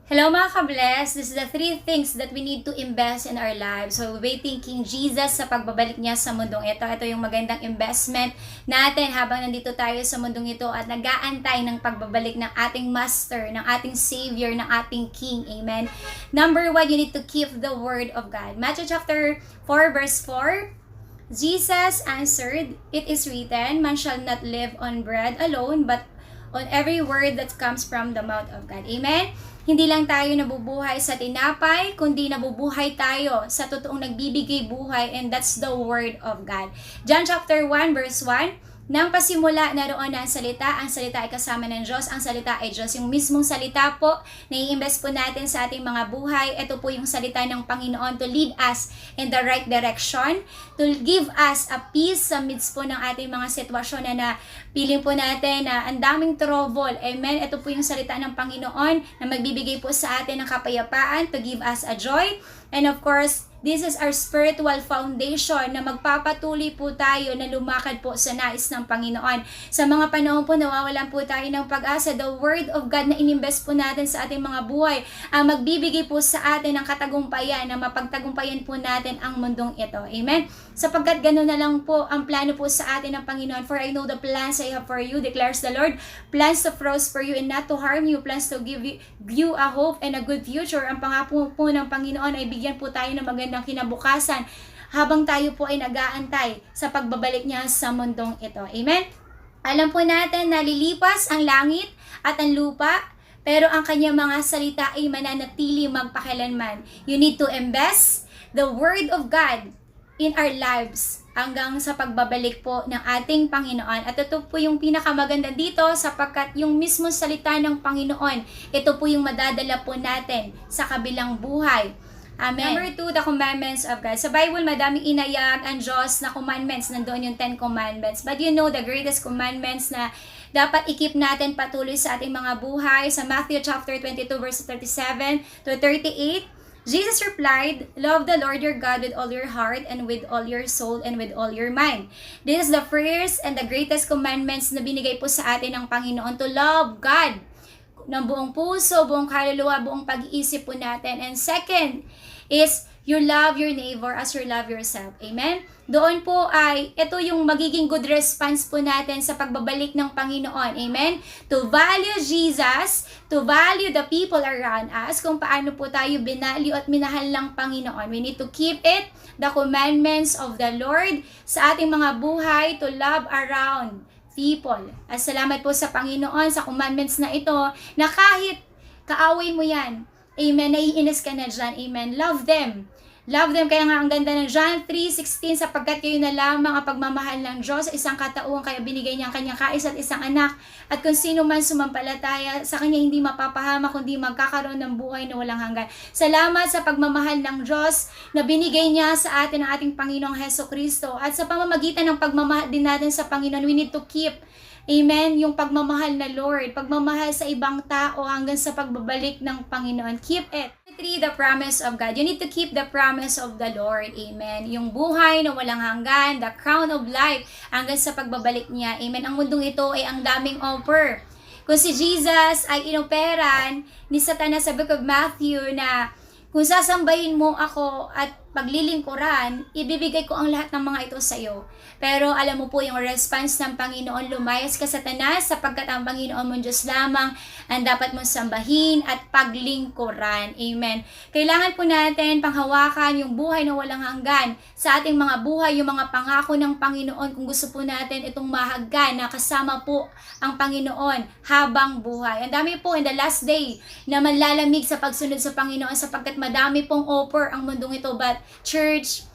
Hello mga ka-bless! This is the three things that we need to invest in our lives. So we're thinking Jesus sa pagbabalik niya sa mundong ito. Ito yung magandang investment natin habang nandito tayo sa mundong ito at nag-aantay ng pagbabalik ng ating Master, ng ating Savior, ng ating King. Amen? Number 1, you need to keep the Word of God. Matthew chapter 4 verse 4, Jesus answered, "It is written, man shall not live on bread alone, but on every word that comes from the mouth of God." Amen? Hindi lang tayo nabubuhay sa tinapay, kundi nabubuhay tayo sa totoong nagbibigay buhay, and that's the Word of God. John chapter 1 verse 1, nang pasimula naroon na ang salita ay kasama ng Diyos, ang salita ay Diyos. Yung mismong salita po, nai-invest po natin sa ating mga buhay. Ito po yung salita ng Panginoon to lead us in the right direction, to give us a peace sa midst po ng ating mga sitwasyon na piling po natin na ang daming trouble. Amen? Ito po yung salita ng Panginoon na magbibigay po sa atin ng kapayapaan, to give us a joy. And of course, this is our spiritual foundation na magpapatuloy po tayo na lumakad po sa nais ng Panginoon. Sa mga panahon po nawawalan po tayo ng pag-asa, the Word of God na inimbest po natin sa ating mga buhay ang magbibigay po sa atin ng katagumpayan, na mapagtagumpayan po natin ang mundong ito. Amen? Sapagkat gano'n na lang po ang plano po sa atin ng Panginoon. For I know the plans I have for you, declares the Lord. Plans to prosper you and not to harm you. Plans to give you a hope and a good future. Ang pangako po ng Panginoon ay bigyan po tayo ng magandang kinabukasan habang tayo po ay nag-aantay sa pagbabalik niya sa mundong ito. Amen? Alam po natin na lilipas ang langit at ang lupa, pero ang kanyang mga salita ay mananatili magpakilanman. You need to invest the Word of God in our lives hanggang sa pagbabalik po ng ating Panginoon. At ito po yung pinakamaganda dito, sapagkat yung mismo salita ng Panginoon, ito po yung madadala po natin sa kabilang buhay. Amen. Number 2, the commandments of God. Sa Bible, madaming inayag ang Diyos na commandments. Nandoon yung 10 commandments. But you know, the greatest commandments na dapat i-keep natin patuloy sa ating mga buhay. Sa Matthew chapter 22, verse 37 to 38, Jesus replied, "Love the Lord your God with all your heart and with all your soul and with all your mind." This is the first and the greatest commandments na binigay po sa atin ng Panginoon, to love God ng buong puso, buong kaluluwa, buong pag-iisip po natin. And second is you love your neighbor as you love yourself. Amen? Doon po ay, ito yung magiging good response po natin sa pagbabalik ng Panginoon. Amen? To value Jesus, to value the people around us, kung paano po tayo binalyo at minahal ng Panginoon. We need to keep it, the commandments of the Lord, sa ating mga buhay, to love around people. At salamat po sa Panginoon sa commandments na ito, na kahit kaaway mo yan, amen, naiinis ka na dyan, amen, love them. Love them. Kaya nga ang ganda ng John 3:16, sapagkat kayo na lamang ang pagmamahal ng Diyos, isang katauhan, kaya binigay niya ang kanyang kaisa at isang anak. At kung sino man sumampalataya sa kanya, hindi mapapahama, kundi magkakaroon ng buhay na walang hanggan. Salamat sa pagmamahal ng Diyos na binigay niya sa atin ang ating Panginoong Hesukristo. At sa pamamagitan ng pagmamahal din natin sa Panginoon, we need to keep, amen, yung pagmamahal na Lord, pagmamahal sa ibang tao hanggang sa pagbabalik ng Panginoon. Keep it. 3, the promise of God. You need to keep the promise of the Lord. Amen. Yung buhay na walang hanggan, the crown of life, hanggang sa pagbabalik niya. Amen. Ang mundong ito ay ang daming offer. Kung si Jesus ay inoperan ni Satanas sa book of Matthew na kung sasambahin mo ako at paglilingkuran, ibibigay ko ang lahat ng mga ito sa iyo. Pero alam mo po yung response ng Panginoon, lumayas ka Satanas, sapagkat ang Panginoon mong Diyos lamang ang dapat mong sambahin at paglingkuran. Amen. Kailangan po natin panghawakan yung buhay na walang hanggan sa ating mga buhay, yung mga pangako ng Panginoon, kung gusto po natin itong mahaggan na kasama po ang Panginoon habang buhay. Ang dami po in the last day na manlalamig sa pagsunod sa Panginoon, sapagkat madami pong offer ang mundong ito. But church,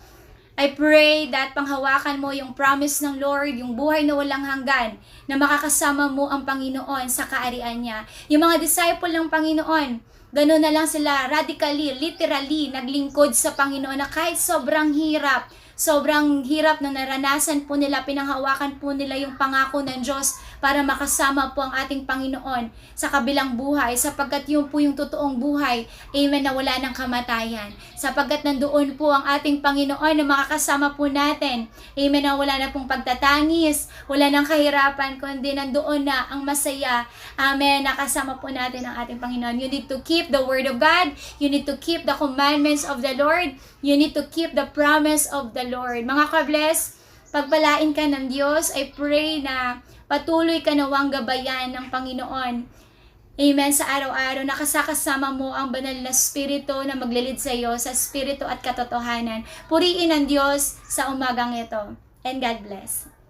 I pray that panghawakan mo yung promise ng Lord, yung buhay na walang hanggan, na makakasama mo ang Panginoon sa kaarian niya. Yung mga disciple ng Panginoon, gano'n na lang sila radically, literally, naglingkod sa Panginoon na kahit sobrang hirap, sobrang hirap na naranasan po nila, pinanghawakan po nila yung pangako ng Diyos para makasama po ang ating Panginoon sa kabilang buhay, sapagkat yun po yung totoong buhay, amen, na wala ng kamatayan. Sapagkat nandoon po ang ating Panginoon na makakasama po natin, amen, na wala na pong pagtatangis, wala ng kahirapan, kundi nandoon na ang masaya, amen, nakasama po natin ang ating Panginoon. You need to keep the Word of God, you need to keep the commandments of the Lord, you need to keep the promise of the Lord. Mga ka-bless, pagpalain ka ng Diyos. I pray na patuloy ka nawang gabayan ng Panginoon. Amen. Sa araw-araw, nakasakasama mo ang banal na Espiritu na maglilid sa iyo sa Espiritu at katotohanan. Puriin ang Diyos sa umagang ito. And God bless.